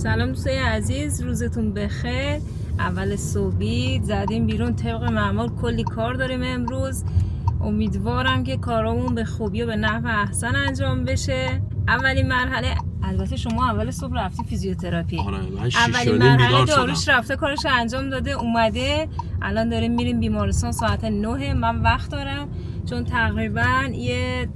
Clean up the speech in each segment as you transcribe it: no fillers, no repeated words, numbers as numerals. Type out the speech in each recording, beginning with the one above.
سلام دوستای عزیز، روزتون بخیر. اول صبحی زدیم بیرون، طبق معمول کلی کار داریم امروز. امیدوارم که کارامون به خوبی و به نحو احسن انجام بشه. اولین مرحله، البته شما اول صبح رفتی فیزیوتراپی. آره، من اولین مرحله داروش رفته کارش انجام داده اومده. الان داریم میریم بیمارستان ساعت 9. من وقت دارم چون تقریبا یه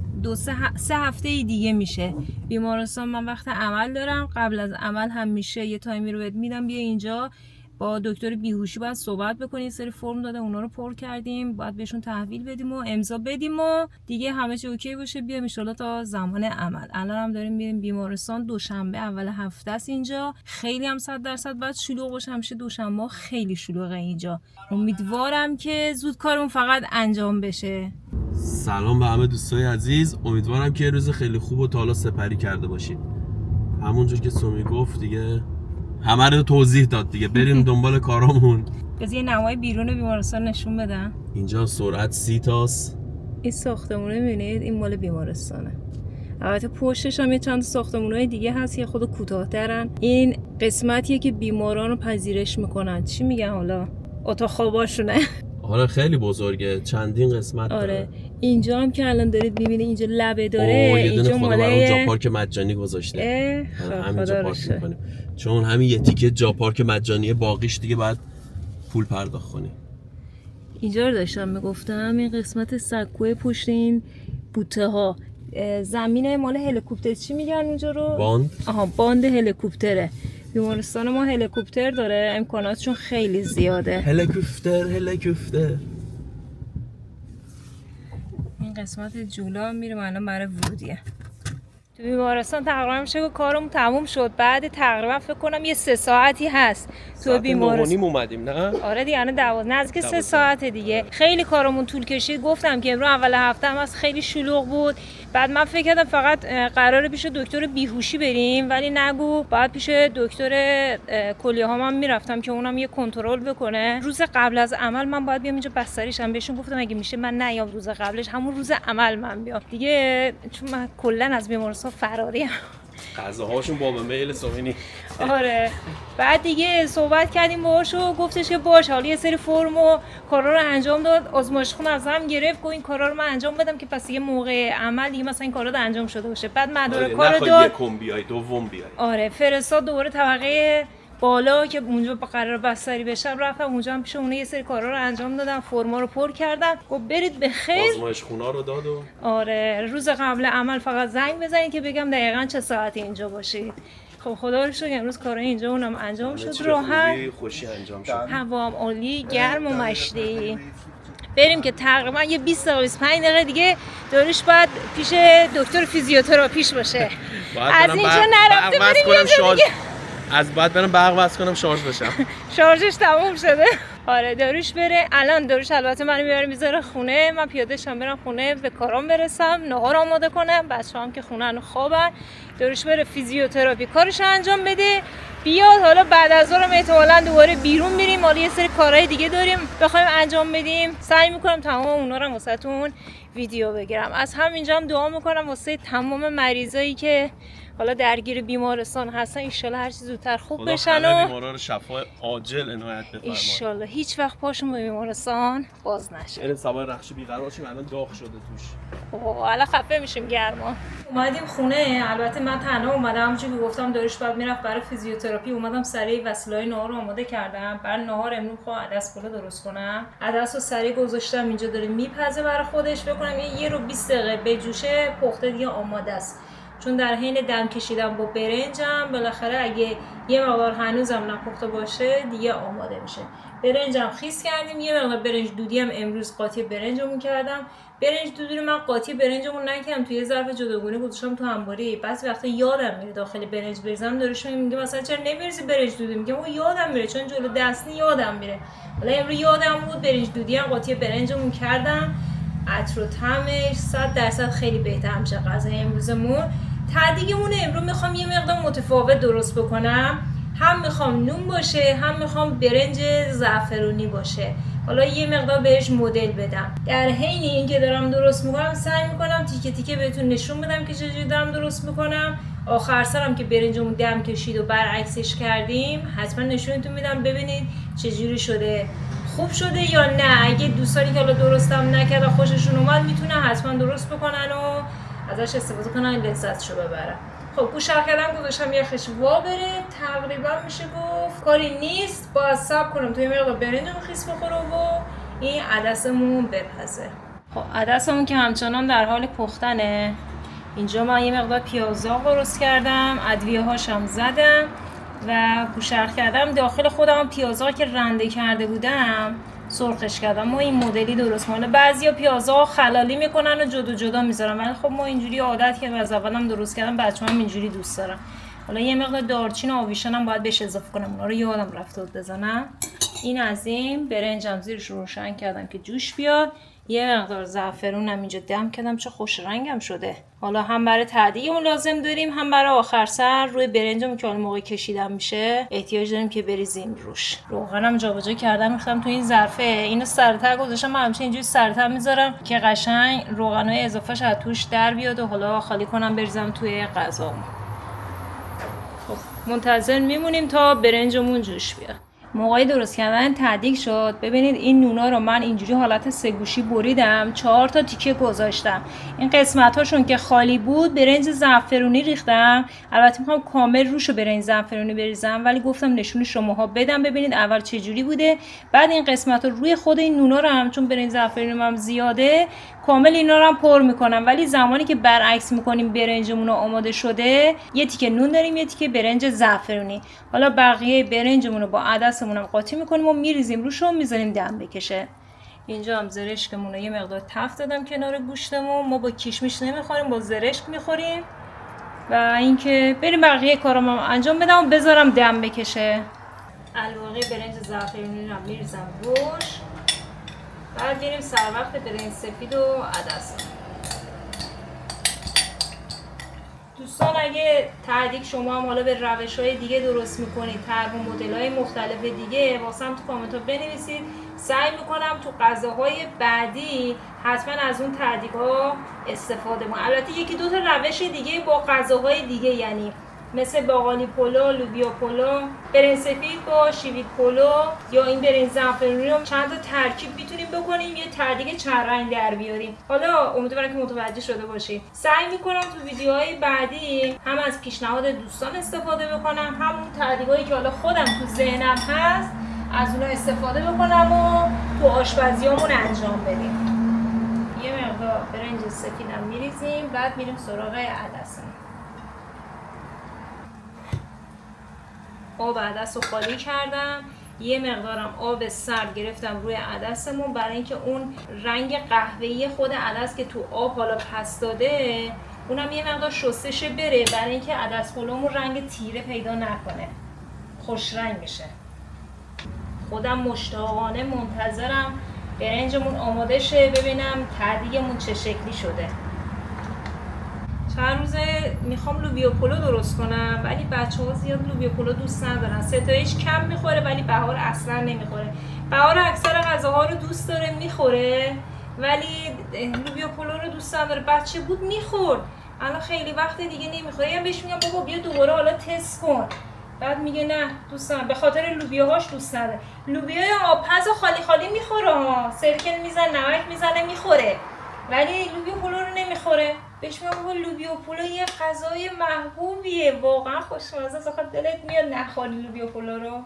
سه هفته دیگه میشه بیمارستان. من وقت عمل دارم، قبل از عمل هم میشه یه تایمی رو بهت میدم بیا اینجا با دکتر بیهوشی باید صحبت بکنیم. سری فرم داده اونا رو پر کردیم، باید بهشون تحویل بدیم و امضا بدیم و دیگه همه چی اوکی باشه بیام ان شاءالله تا زمان عمل. الان هم داریم میریم بیمارستان. دوشنبه اول هفته است اینجا، خیلی هم 100% باید شلوغ باشه. همیشه دوشنبه خیلی شلوغه اینجا. امیدوارم که زود کارمون فقط انجام بشه. سلام به همه دوستای عزیز، امیدوارم که روز خیلی خوب و تا حالا سپری کرده باشید. همونجور که سومی گفت دیگه همه رو توضیح داد دیگه، بریم دنبال کارامون. بذار یه نمای بیرون بیمارستان نشون بدم. اینجا سرعت 30 تاست. این ساختمونه میبینید، این مال بیمارستانه. البته پشتش هم یه چند ساختمونای دیگه هست که خود کوتاه‌ترن. این قسمتیه که بیماران رو پذیرش میکنن. چی میگن حالا؟ اتاق خواباشونه. آره خیلی بزرگه، چندین قسمت داره. آره اینجا هم که الان دارید میبینید اینجا لبه داره. اینجا مال جا پارک مجانی گذاشته. همینجا پارک میکنیم چون همین یه تیکه جا پارک مجانیه، باقیش دیگه باید پول پرداخت کنی. اینجا رو داشتم میگفتم، این قسمت سکوی پشت این بوته ها زمین مال هلیکوپتر. چی میگن اونجا رو؟ باند. باند هلیکوپتره. بیمارستان ما هلیکوپتر داره، امکاناتشون خیلی زیاده. هلیکوپتر این قسمت جلو میریم الان برای ورودیه. تو بیمارستان تقریبا میشه که کارم تموم شد. بعد تقریبا فکر کنم یه 3 ساعتی هست تو بیمارستان. اومدیم نه؟ آره دیگه الان 12 نزدیک 3 ساعت دیگه. خیلی کارمون طول کشید. گفتم که امروز اول هفته هم از خیلی شلوغ بود. بعد من فکر کردم فقط قراره پیش دکتر بیهوشی بریم، ولی نگو بعد پیش دکتر کلیه ها من میرفتم که اونم یه کنترل بکنه. روز قبل از عمل من باید بیام اینجا بستریشم. بهشون گفتم اگه میشه من نیام روز قبلش، همون روز عمل من بیام دیگه، چون من کلا از بیمارستان فراریم. غذاهاشون با میل سومینی. آره بعد دیگه صحبت کردیم باهاش و گفتش که باشه حالا یه سری فرم و کارا رو انجام داد. آزمایش خون از هم گرفت و این کارا رو من انجام بدم که پس یه موقع عمل دیگه مثلا این کارا رو انجام شده باشه. بعد مدارکا رو داد. یکم بیای دوم بیای. آره فرستاد دوباره طبقه بالا که اونجا با قرار بستری بشم. رفتم اونجا هم پیش اون یه سری کارا رو انجام دادم، فرما رو پر کردم. گفت برید به خیر. آزمایش خونا رو داد و آره روز قبل عمل فقط زنگ بزنید که بگم دقیقاً چه ساعتی اینجا باشید. خب خدا رو شکر امروز کار اینجا اونم انجام شد، راحت، خوشی انجام شد. هوا هم عالی، گرم و مشتی. بریم که تقریبا یه 20 تا 25 دقیقه دیگه داروش باید پیش دکتر فیزیوتراپیش باشه. از اینجا نرفته بریم از بعد برم برق وصل کنم شارژ بشم. شارژش تموم شده. آره داروش بره. الان داروش البته منو میبره میذاره خونه، من پیاده شم برم خونه به کارام برسم، نهار آماده کنم، بچه‌ام که خونه‌ن خوابن. داروش بره فیزیوتراپی کارش انجام بده بیاد. حالا بعد از ظهرم احتمالاً دوباره بیرون میریم، حالا یه سری کارهای دیگه داریم بخوایم انجام بدیم. سعی میکنم تمام اونا رو واسهتون ویدیو بگیرم. از همینجا هم دعا میکنم واسه تمام مریضایی که حالا درگیر بیمارستان هستن، ان شاءالله هر چی زودتر خوب بشن و بیمارا رو شفا عاجل عنایت بفرمایید. ان شاءالله هیچ وقت پاشون به بیمارستان باز نشه. این سوار رخش بیقرار شیم، الان داغ شده توش. حالا خفه میشیم گرما. اومدیم خونه. البته من تنها اومدم چون گفتم داروش بعد میرفت برای فیزیوتراپی. اومدم سریع وسایل نهار رو آماده کردم. برای نهار امروز خواهم عدس پلو درست کنم. عدس رو سریع گذاشتم اینجا داره میپزه برای خودش. بکنم یه رو 20 دقیقه بجوشه، پخته دیگه آماده است. چون در حین دم کشیدم با برنجم بالاخره اگه یه مقدار هنوزم نپخته باشه دیگه آماده میشه. برنجم خیس کردیم، یه مقدار برنج دودی هم امروز قاطی برنجمون کردم. برنج دودی رو من قاطی برنجمون نکردم، توی ظرف جداگونه گذاشتم تو انباری. بعضی وقتا یادم میره داخل برنج بریزم. داروش میگه مثلا چرا نمیریزی برنج دودی؟ میگم اون یادم میره چون جلو دستنی یادم میره. حالا امروز یادم بود برنج دودی هم قاطی برنجمون کردم. عطر و طعمش 100% خیلی بهتر میشه غذای امروزمون. تعدیگمون امروز میخوام یه مقدار متفاوت درست بکنم. هم میخوام نون باشه، هم میخوام برنج زعفرونی باشه. حالا یه مقدار بهش مدل بدم. در حین اینکه دارم درست میکنم سعی میکنم تیکه تیکه بهتون نشون بدم که چجوری دارم درست میکنم. آخر سرم که برنجمون دم کشید و برعکسش کردیم، حتما نشونتون میدم ببینید چجوری شده، خوب شده یا نه. اگه دوستانی که حالا درستم نکردن خوششون اومد میتونن حتما درست بکنن و ازش استفاده کنن، لذتشو ببرن. خب گوشر کردم گذاشتم یخش وا بره، تقریبا میشه گفت کاری نیست، باید صبر کنم توی مقدار برنجمون خیس بخوره و این عدسمون بپزه. خب عدسمون که همچنان در حال پختنه. اینجا من یه مقدار پیازا درست کردم، ادویه هاشم زدم و گوشر کردم. داخل خودم پیازا که رنده کرده بودم سرخش کردم. ما این مدلی درست ماله، بعضیا پیازا خلالی میکنن و جدا جدا میذارن، ولی خب ما اینجوری عادت کردیم، از اولم درست کردم، بچه‌ام اینجوری دوست دارن. حالا یه مقدار دارچین و آویشن هم باید بهش اضافه کنم، اونا رو یادم رفته بود بزنم. این از این برنجم زیرش روشن کردم که جوش بیاد. یه مقدار زعفرونم اینجا دم کردم، چه خوش رنگم شده. حالا هم برای تعدیه اون لازم داریم، هم برای آخر سر روی برنجم که حالا موقع کشیدن میشه احتیاج داریم که بریزیم روش. روغنم جابجا کردم ریختم تو این ظرفه. اینو سرتر گذاشتم، من همیشه اینجوری سرتر میذارم که قشنگ روغنای اضافه‌اش از توش در بیاد و حالا خالی کنم بریزم توی غذام. خب منتظر میمونیم تا برنجمون جوش بیاد. موقعی درست کردن تعدیق شد. ببینید این نونا رو من اینجوری حالت سه‌گوشی بریدم، 4 تا تیکه گذاشتم. این قسمت هاشون که خالی بود برنج زعفرونی ریختم. البته میخوام کامل روشو برنج زعفرونی بریزم، ولی گفتم نشون شماها بدم ببینید اول چه جوری بوده. بعد این قسمت رو روی خود این نونا رو هم چون برنج زعفرونی هم زیاده کامل اینا رو هم پر میکنم. ولی زمانی که برعکس میکنیم برنجمون آماده شده، یه تیکه نون داریم، یه تیکه برنج زعفرونی. حالا بقیه برنجمون رو با عدسمون هم قاطی میکنیم و میریزیم روش و میذاریم دم بکشه. اینجا هم زرشکمون رو یه مقدار تفت دادم کنار گوشتمون. ما با کشمیش نمیخوریم، با زرشک میخوریم. و اینکه بریم بقیه کارام هم انجام بدم و بذارم دم بکشه. الواقع برنج زعفرونی رو میریزم روش. بعد میریم سر وقت برنج سفید و عدس. دوستان اگه تعدیق شما هم حالا به روش‌های دیگه درست میکنید، طرح و مدل‌های مختلف دیگه، واسم تو کامنت‌ها بنویسید. سعی میکنم تو غذاهای بعدی حتما از اون تعدیق‌ها استفاده کنم. البته یکی دو تا روش دیگه با غذاهای دیگه، یعنی مثل باقالی پلو، لوبیا پلو، برنج سفید با شیوید پلو یا این برنج زعفرونی رو چند تا ترکیب میتونیم بکنیم، یه تعدیق چند رنگ در بیاریم. حالا امیدوارم که متوجه شده باشید. سعی میکنم تو ویدیوهای بعدی هم از پیشنهاد دوستان استفاده بکنم، هم اون تعدیقایی که حالا خودم تو ذهنم هست از اونها استفاده بکنم و تو آشپزیامون انجام بدیم. یه مقدار برنج سفیدم میریزیم، بعد میریم سراغ عدس. آب عدس رو خالی کردم، یه مقدارم آب سرد گرفتم روی عدسمون برای اینکه اون رنگ قهوه‌ای خود عدس که تو آب حالا پس داده اونم یه مقدار شستش بره، برای اینکه عدس پلومون رنگ تیره پیدا نکنه، خوش رنگ بشه. خودم مشتاقانه منتظرم برنجمون آماده شه، ببینم تعدیقمون چه شکلی شده. چند روزه میخوام لوبیا پلو درست کنم، ولی بچه‌ها زیاد لوبیا پلو دوست ندارن. ستایش کم میخوره ولی بهار اصلا نمیخوره. بهار اکثر غذاها رو دوست داره میخوره، ولی لوبیا پلو رو دوست نداره. بچه بود میخورد، الان خیلی وقت دیگه نمیخوره. یا بهش میگم بابا بیا دوباره حالا تست کن، بعد میگه نه دوست ندارم، به خاطر لوبیاهاش دوست نداره. لوبیای آبپز خالی خالی میخوره ها، سرکل میزنه، نمک میزنه میخوره، ولی لوبیا پلو رو نمیخوره. بهش میگم بابا لوبیا پلو یه غذای محبوبیه، واقعا خوشمزه است، آخه دلت میاد نخوری لوبیا پلو رو.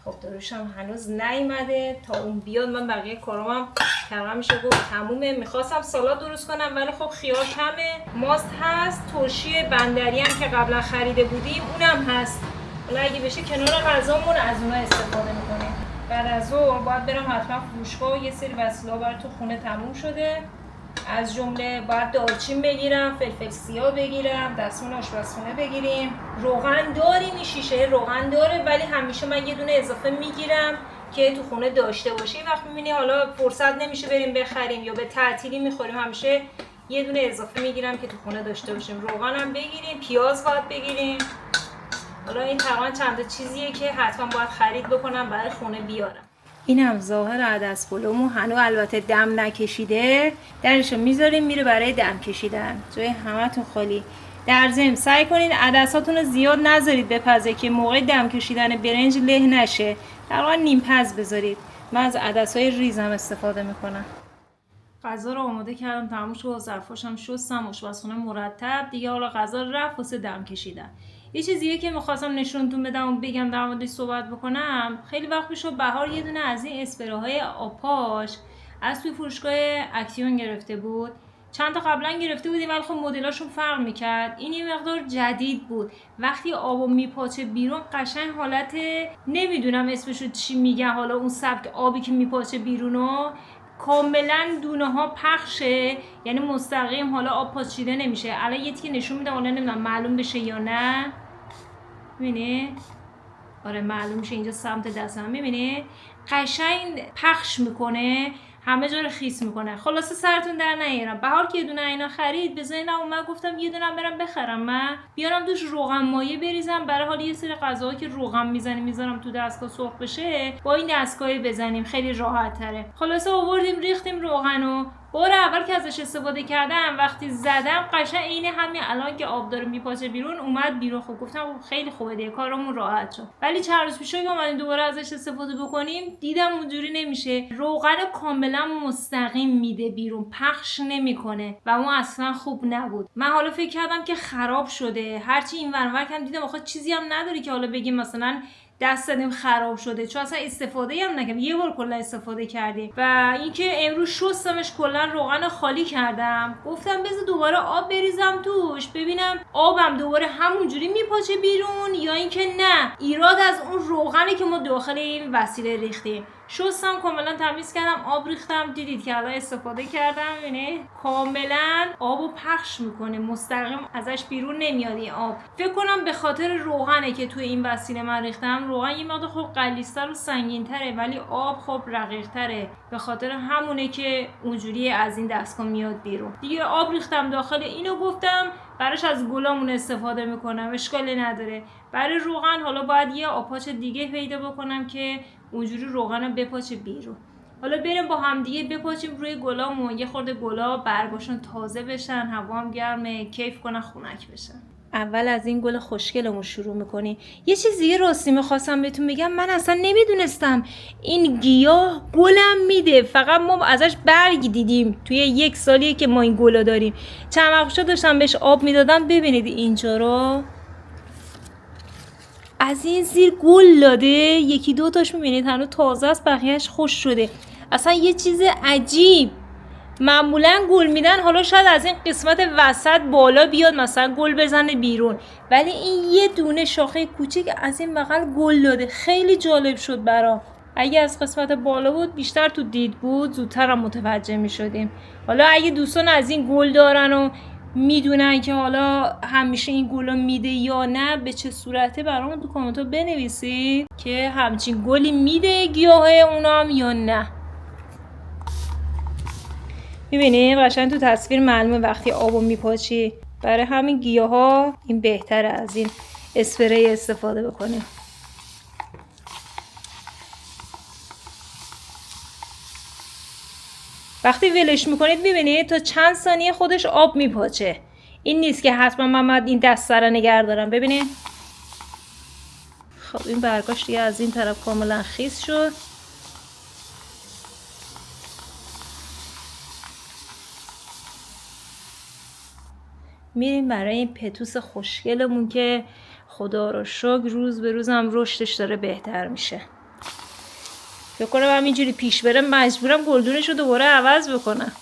خب داروشم هنوز نیومده، تا اون بیاد من بقیه کارامم تقریبا میشه گفت تمومه. میخواستم سالاد درست کنم ولی خب خیار کمه. ماست هست، ترشی بندری هم که قبلا خریده بودیم اونم هست. حالا اگه بشه کنار غذامون از اونها استفاده میکنیم. بعد از ظهر باید برم حتما فروشگاه، یه سری وسایل برای تو خونه تموم شده، از جمله باید دارچین بگیرم، فلفل سیاه بگیرم، دستمال آشپزخونه بگیریم. روغن داریم، این شیشه روغن داره، ولی همیشه من یه دونه اضافه میگیرم که تو خونه داشته باشیم. وقت میبینی حالا فرصت نمیشه بریم بخریم یا به تعطیلی میخوریم، همیشه یه دونه اضافه میگیرم که تو خونه داشته باشیم. روغنم بگیریم، پیاز باید بگیریم. حالا این تقریبا چند تا چیزیه که حتما باید خرید بکنم برای خونه بیارم. اینم ظاهر عدس پلومو، هنوز البته دم نکشیده. درشو میذاریم میره برای دم کشیدن. جای همتون خالی. در ضمن سعی کنید عدساتون رو زیاد نذارید بپزه که موقع دم کشیدن برنج له نشه. در واقع نیم پز بذارید. من از عدسای ریزم استفاده میکنم. غذا رو آماده کردم، تموم شد، ظرفاشم شستم، آشپزخونه مرتب دیگه. حالا غذا رفت واسه دم کشیدن. یه چیزیه که می‌خواستم نشونتون بدم و بگم در موردش صحبت بکنم، خیلی وقت پیش بهار یه دونه از این اسپراهای آبپاش از توی فروشگاه اکسیون گرفته بود. چند تا قبلا گرفته بودیم ولی خب مدلاشون فرق میکرد. این یه مقدار جدید بود. وقتی آبو میپاچه بیرون قشنگ حالت، نمیدونم اسمشو چی میگن، حالا اون سبک آبی که میپاچه بیرونو کاملا دونه ها پخشه، یعنی مستقیم حالا آب پاچیده نمیشه. الان یه تیکه نشون میدم، حالا نمیدونم معلوم بشه یا نه. میبینی؟ آره معلوم میشه اینجا سمت دستم. میبینی؟ قشنگ پخش میکنه، همه جا رو خیس میکنه. خلاصه سرتون در نیارم. بهار که یه دونه اینا خرید، به ذهنم اومد گفتم یه دونه برم بخرم، من بیارم توش روغن مایه بریزم برای حال یه سری غذاها که روغن میذارم تو دستگاه سرخ بشه، با این دستگاهی بزنیم خیلی راحت تره. خلاصه آوردیم ریختیم روغنو. بار اول که ازش استفاده کردم وقتی زدم قشنگ عین همین الان که آب داره میپاچه بیرون اومد بیرون. خب گفتم خیلی خوبه دیگه، کارمون راحت شد. ولی چند روز پیش که اومدیم دوباره ازش استفاده بکنیم دیدم اونجوری نمیشه. روغن کاملا مستقیم میده بیرون، پخش نمیکنه و اون اصلا خوب نبود. من حالا فکر کردم که خراب شده، هرچی این ور کم دیدم آخه چیزی هم نداره که حالا بگیم مثلا دست زدیم خراب شده، چون اصلا استفاده هم نکردم، یه بار کلا استفاده کردیم. و اینکه امروز شستمش کلا روغن خالی کردم، گفتم بذار دوباره آب بریزم توش ببینم آبم دوباره همونجوری میپاچه بیرون یا اینکه نه ایراد از اون روغنی که ما داخل این وسیله ریختیم. شستم کاملا تمیز کردم، آب ریختم، دیدید که الان استفاده کردم. ببینید کاملا آبو پخش میکنه، مستقیم ازش بیرون نمیاد این آب. فکر کنم به خاطر روغنه که توی این وسیله من ریختم. روغن یه مقدار خب غلیظتر و سنگین‌تره ولی آب خب رقیق‌تره، به خاطر همونه که اونجوری از این دستگاه میاد بیرون. دیگه آب ریختم داخل اینو، گفتم براش از گلامون استفاده میکنم، اشکالی نداره. برای روغن حالا باید یه آبپاچ دیگه پیدا بکنم که اونجوری روغنم بپاچه بیرون. حالا بریم با هم دیگه بپاچیم روی گلامون، یه خورده گلا برگاشون تازه بشن، هوا هم گرمه، کیف کنن، خنک بشن. اول از این گل خوشگلمون شروع میکنی. یه چیز دیگه راستی میخواستم بهتون بگم، من اصلا نمیدونستم این گیاه گلم میده، فقط ما ازش برگ دیدیم توی 1 سالیه که ما این گلا داریم. چند وقت داشتم بهش آب میدادم، ببینید اینجا رو از این زیر گل داده، 1-2 تاش میبینید هنوز تازه است، بقیهش خوش شده. اصلا یه چیز عجیب. معمولا گل میدن حالا شاید از این قسمت وسط بالا بیاد مثلا گل بزنه بیرون، ولی این یه دونه شاخه کوچیک از این بغل گل داده. خیلی جالب شد برام. اگه از قسمت بالا بود بیشتر تو دید بود زودتر هم متوجه میشدیم. حالا اگه دوستان از این گل دارن و میدونن که حالا همیشه این گلو میده یا نه، به چه صورته برامون تو کامنت بنویسید که همچین گلی میده گیاه اونام یا نه. میبینید قشنگ تو تصویر معلومه وقتی آبو میپاچی. برای همین گیاه ها این بهتره از این اسپری استفاده بکنیم. وقتی ولش میکنید میبینید تا چند ثانیه خودش آب میپاچه. این نیست که حتما من این دسته رو نگه دارم. ببینید خب این برگاش دیگه از این طرف کاملا خیس شد. میریم برای این پتوس خوشگلمون که خدا رو شکر روز به روزم رشدش داره بهتر میشه. فکر کنم همینجوری پیش بره مجبورم گلدونش رو دوباره عوض بکنم.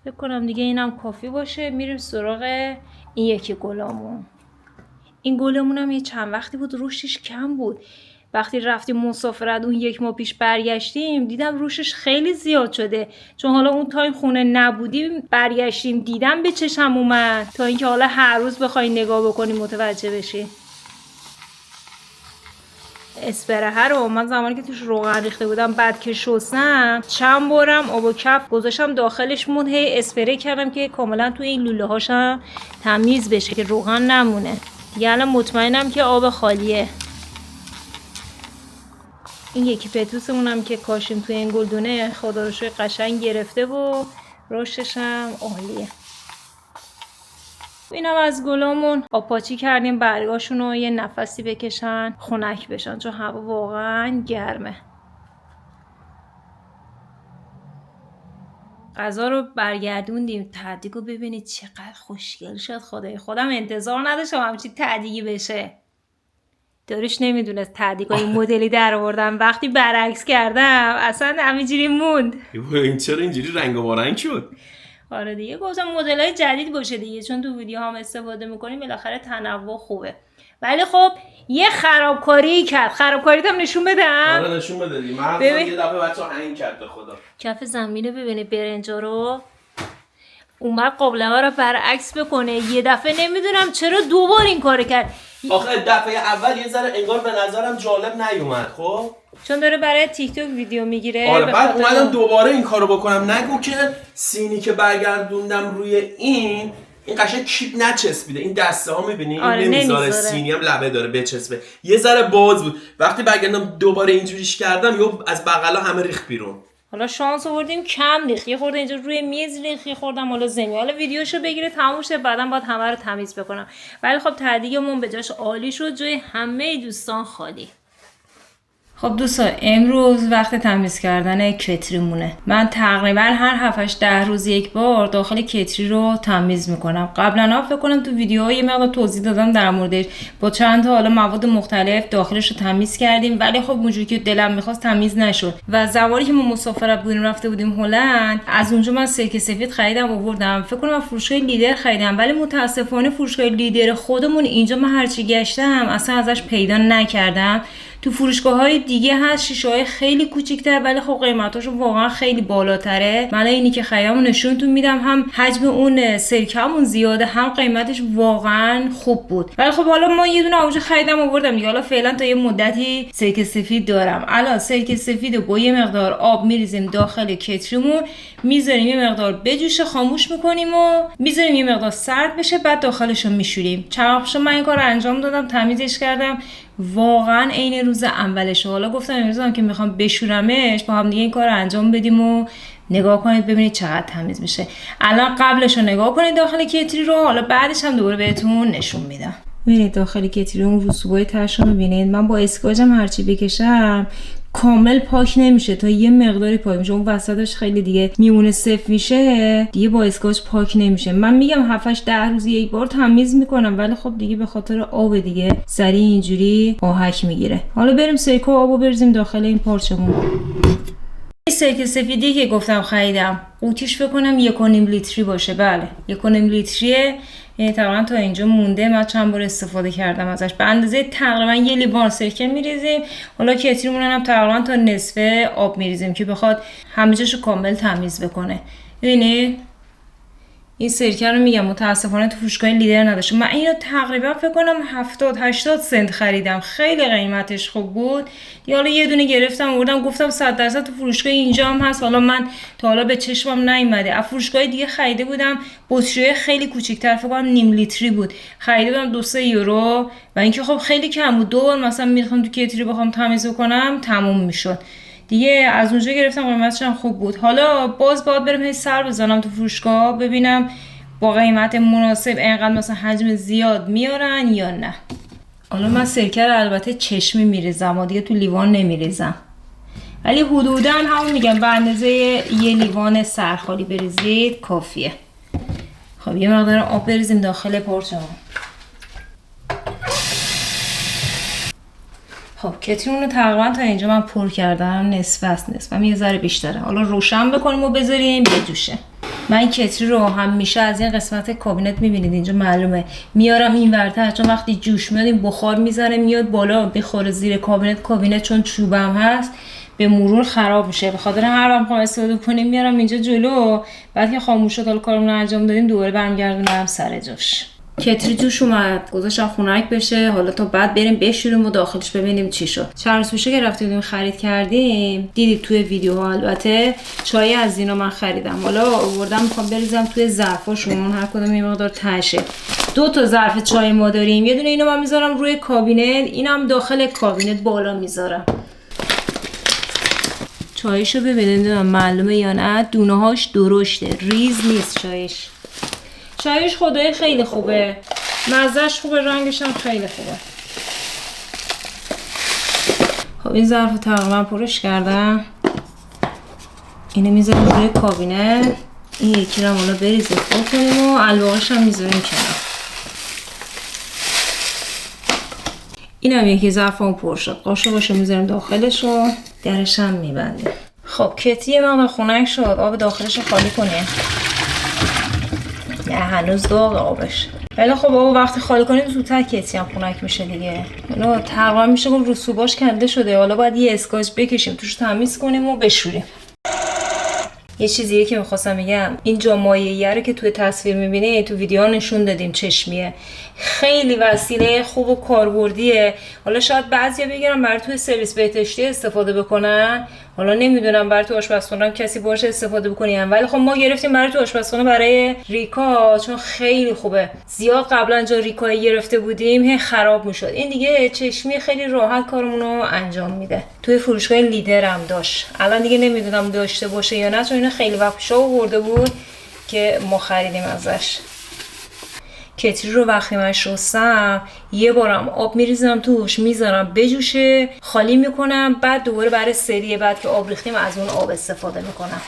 فکر کنم دیگه اینم کافی باشه. میریم سراغ این یکی گلامون. این گلمون هم یه چند وقتی بود روشش کم بود. وقتی رفتیم مسافرت اون 1 ماه پیش برگشتیم دیدم روشش خیلی زیاد شده، چون حالا اون تایم خونه نبودیم برگشتیم دیدم به چشم اومد، تا اینکه حالا هر روز بخوای نگاه بکنی متوجه بشی. اسپره رو من زمانی که توش روغن ریخته بودم بعد که شستم چند بارم آب و کف گذاشتم داخلش موند، هی اسپری کردم که کاملا توی این لوله هاشم تمیز بشه که روغن نمونه. دیگه الان مطمئنم که آب خالیه. این یکی پتوسمون هم که کاشیم توی این گلدونه خدا رو شکر قشنگ گرفته و رشدش هم عالیه. اینم از گلامون آبپاچی کردیم برگاشون رو یه نفسی بکشن خنک بشن چون هوا واقعا گرمه. غذا رو برگردوندیم. تعدیگو ببینید چقدر خوشگل شد. خدای خودم انتظار نداشتم همچین تعدیگی بشه. داریش نمیدونست تعدیگای مدلی در آوردم. وقتی برعکس کردم اصلا همینجوری موند. این چرا اینجوری رنگ و رنگ شد؟ آره دیگه گفتم مدل‌های جدید باشه دیگه چون تو ویدیو هم استفاده میکنیم بالاخره تنوع خوبه. ولی خب یه خرابکاری کرد. خرابکاریت هم نشون بدم. آره نشون بده دیگه. من یه دفعه بچه‌ها هنگ کرد به خدا. کف زمین رو ببینید برنجا رو. اومد قابلمه رو برعکس بکنه. یه دفعه نمیدونم چرا دوبار این کارو کرد. آخه دفعه اول یه ذره انگار به نظرم جالب نیومد. خب چون داره برای تیک توک ویدیو میگیره. آره بعد اومدم دوباره این کارو بکنم. نگو که سینی که برگردوندم روی این قشنگ کیپ نچسبیده. این دسته ها میبینی این آره نمیذاره. سینی هم لبه داره بچسبه. یه ذره باز بود. وقتی برگردم دوباره اینجوریش کردم یا از بغلا همه ریخت بیرون. حالا شانس آوردیم کم ریخت. یه خورده اینجا روی میز ریخت، یه خوردم حالا زمین. حالا ویدیوشو بگیره تموم شه بعداً باید همه رو تمیز بکنم. ولی خب تعدیگمون به جاش عالی شد. جای همه دوستان خالی. خب دوستان امروز وقت تمیز کردن کتریمونه. من تقریبا هر 7-10 روز یک بار داخل کتری رو تمیز میکنم. قبلا فکر کنم تو ویدیوها یه مقدار توضیح دادم در موردش. با چند تا حالا مواد مختلف داخلش رو تمیز کردیم ولی خب اونجوری که دلم میخواست تمیز نشد. و زمانی که ما مسافرت بودیم رفته بودیم هلند از اونجا من سرکه سفید خریدم آوردم. فکر کنم فروشگاه لیدر خریدم ولی متاسفانه فروشگاه لیدر خودمون اینجا من هرچی گشتم اصلا ازش پیدا نکردم. تو فروشگاه‌های دیگه هست شیشه‌های خیلی کوچیک‌تر ولی خب قیمتاشون واقعا خیلی بالاتره. من اینی که خریدم نشونتون میدم. هم حجم اون سرکه‌مون زیاده هم قیمتش واقعا خوب بود. ولی خب حالا ما یه دونه اونجا خریدم آوردم دیگه. حالا فعلا تا یه مدتی سرکه سفید دارم. الان سرکه سفید رو با یه مقدار آب میریزیم داخل کتریمون، میذاریم یه مقدار بجوشه، خاموش می‌کنیم و میذاریم یه مقدار سرد بشه، بعد داخلش رو میشوریم. چند وقت من این کارو انجام دادم، تمیزش کردم. واقعا عین روز اولشه. حالا گفتم امروز که میخوام بشورمش با هم دیگه این کار رو انجام بدیم و نگاه کنید ببینید چقدر تمیز میشه. الان قبلش رو نگاه کنید داخل کتری رو، حالا بعدش هم دوباره بهتون نشون میدم. ببینید داخل کتری اون رسوبای تهش رو میبینید. من با اسکاچم هرچی بکشم کامل پاک نمیشه، تا یه مقداری پاک میشه. اون وسطش خیلی دیگه میمونه سفت میشه، دیگه با اسکاچ پاک نمیشه. من میگم 7-10 روز یک بار تمیز میکنم ولی خب دیگه به خاطر آب دیگه سریع اینجوری آهک میگیره. حالا بریم سرکه و آبو بریزیم داخل این پارچمون. این سرکه سفیدی که گفتم خریدم قوطیش فکر کنم 1.5 لیتری باشه. بله 1.5 لیتریه. یعنی تقریبا تا اینجا مونده. من چند بار استفاده کردم ازش. به اندازه تقریبا 1 لیوان سرکه میریزیم. حالا کتریمون هم تقریبا تا نصف آب میریزیم که بخواد همه جاشو کامل تمیز بکنه. ببینید این سرکه رو میگم متاسفانه تو فروشگاه لیدر نداشت. من اینو تقریبا فکر کنم 70-80 سنت خریدم. خیلی قیمتش خوب بود. حالا یه دونه گرفتم آوردم، گفتم 100% تو فروشگاه اینجا هم هست. حالا من تا حالا به چشمم نیومده. از فروشگاه دیگه خریده بودم، بطری خیلی کوچیک‌تر، فکر کنم نیم لیتری بود. خریده بودم 2-3 یورو و اینکه خب خیلی کم بود. 2 بار مثلا میخوام تو کتری بخوام تمیز کنم تموم میشد. دیگه از اونجا گرفتم، قیمتش هم خوب بود. حالا باز باید برم سر بزنم تو فروشگاه ببینم با قیمت مناسب اینقدر مثلا حجم زیاد میارن یا نه. حالا من سرکه رو البته چشمی میریزم و دیگه تو لیوان نمیریزم، ولی حدوداً همون میگم به اندازه 1 لیوان سرخالی بریزید کافیه. خب یه مقدار آب بریزیم داخل پارچمون. خب کتریمون رو تقریبا تا اینجا من پر کردم، نصف است، نصف یه ذره بیشتره. حالا روشن بکنیم و بذاریم بجوشه. من این کتری رو همیشه از این قسمت کابینت میبینید اینجا معلومه میارم این ورتر، چون وقتی جوش میاد این بخار میزنه میاد بالا بخوره زیر کابینت چون چوبم هست به مرور خراب میشه. به خاطر هر وقت میخوام استفاده کنیم میارم اینجا جلو، بعد که خاموش شد حالا کارمون رو انجام دادیم دوباره برمیگردونم سر جاش. کتری جوش اومد، گذاشتم خنک بشه. حالا تا بعد بریم بشوریم و داخلش ببینیم چی شد. چند روز پیش که رفتیم بودیم خرید کردیم دیدید توی ویدیوها البته چای از اینا من خریدم. حالا آوردم میخوام بریزم توی ظرفاشون، هر کدوم یه مقدار تشه. 2 تا ظرف چای ما داریم، یه دونه اینو من میذارم روی کابینت، اینم داخل کابینت بالا میذارم. چایشو ببینید معلومه یا نه، دونه هاش درشته، ریز نیست چایش. چایش خدای خیلی خوبه، مزهش خوبه، رنگش هم خیلی خوبه. خب این ظرف رو تقریبا پرش کردم. اینو میذاریم روی کابینه. این یکی رو حالا بریزه پر کنیم و الواقش هم میذاریم کنار. اینم یکی ظرفمون پر شد. قاشق باشه میذاریم داخلش و درش هم میبندیم. خب کتی من خنک شد. آب داخلش رو خالی کنیم. نه هنوز داغ آبش. ولی خب آب وقتی خالی کنیم زودتر کتی هم خنک میشه دیگه. اینو تقریبا میشه گفت رسوباش کنده شده. حالا باید یه اسکاچ بکشیم توش تمیز کنیم و بشوریم. یه چیزیه که میخواستم بگم، این جامایه‌ای رو که توی تصویر میبینی تو ویدیو نشون دادیم چشمیه، خیلی وسیله خوب و کاربردیه. حالا شاید بعضیا بگیرن برای توی سرویس بهداشتی استفاده بکنن، حالا نمیدونم برای تو آشپزخونه کسی باشه استفاده بکنیم، ولی خب ما گرفتیم برای تو آشپزخونه برای ریکا چون خیلی خوبه. زیاد قبلا جا ریکایی گرفته بودیم هی خراب میشد. این دیگه چشمی خیلی راحت کارمون رو انجام میده. توی فروشگاه لیدر هم داشت، الان دیگه نمیدونم داشته باشه یا نه چون اینا خیلی وقت پیش آورده بود که ما خریدیم ازش. کتری رو وقتی من شستم یه بارم آب میریزم توش، میذارم بجوشه، خالی میکنم، بعد دوباره برای سری بعد که آب ریختیم از اون آب استفاده میکنم.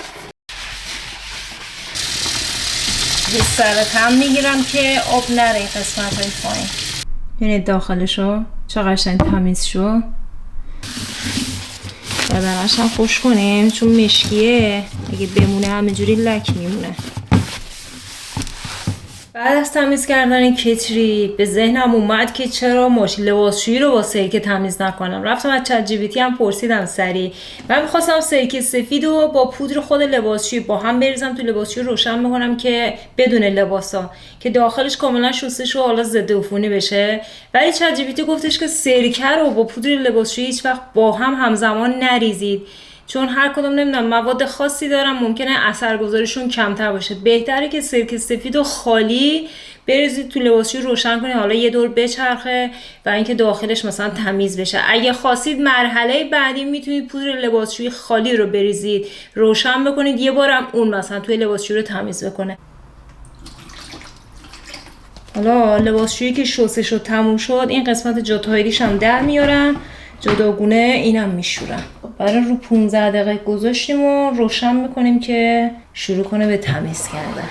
یه سرتم میگیرم که آب نره این قسمت های پایین. ببینید داخلشو چه قشنگ تمیز شو. بدنش هم خوش کنیم چون مشکیه، اگه بمونه همینجوری لک میمونه. بعد از تمیز کردن کتری به ذهنم اومد که چرا لباسشویی رو با سرکه تمیز نکنم. رفتم از چت جی پی تی هم پرسیدم سریع. من می‌خواستم سرکه سفید رو با پودر خود لباسشویی با هم بریزم تو لباسشویی روشن بکنم که بدون لباسا که داخلش کاملا شسته شو حالا ضد عفونی بشه. ولی چت جی پی تی گفتش که سرکه رو با پودر لباسشویی هیچ وقت با هم همزمان نریزید چون هر کدوم نمیدونم مواد خاصی دارن، ممکنه اثرگذاریشون کمتر باشه. بهتره که سرکه سفید و خالی بریزید تو لباسشویی روشن کنید، حالا یه دور بچرخه و اینکه داخلش مثلا تمیز بشه. اگه خواستید مرحله بعدی میتونید پودر لباسشویی خالی رو بریزید روشن بکنید، یه بارم اون مثلا توی لباسشویی رو تمیز بکنه. حالا لباسشویی که شسته شد تموم شد، این قسمت جاتایریش هم در میارم، جداگونه اینم میشورم. برای رو 15 دقیقه گذاشتیم و روشن میکنیم که شروع کنه به تمیز کردن.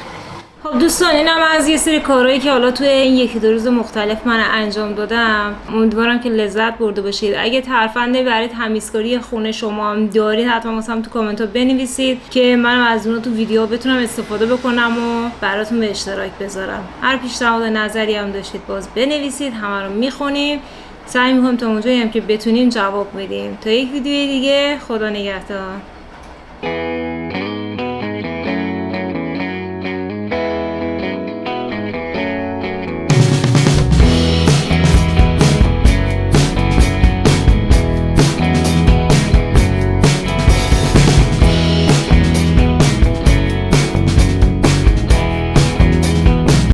خب دوستان اینم از یه سری کارهایی که حالا توی این یکی دو روز مختلف من انجام دادم. امیدوارم که لذت برده باشید. اگه ترفندی برای تمیزکاری خونه شما هم دارید حتما واسم تو کامنت ها بنویسید که منم از اون تو ویدیو بتونم استفاده بکنم و براتون به اشتراک بذارم. هر پیشنهاد نظری هم داشتید باز بنویسید، همه رو میخونیم. سعی میکنم تا اونجایی هم که بتونیم جواب بدیم. تا یک ویدیو دیگه، خدا نگهدار.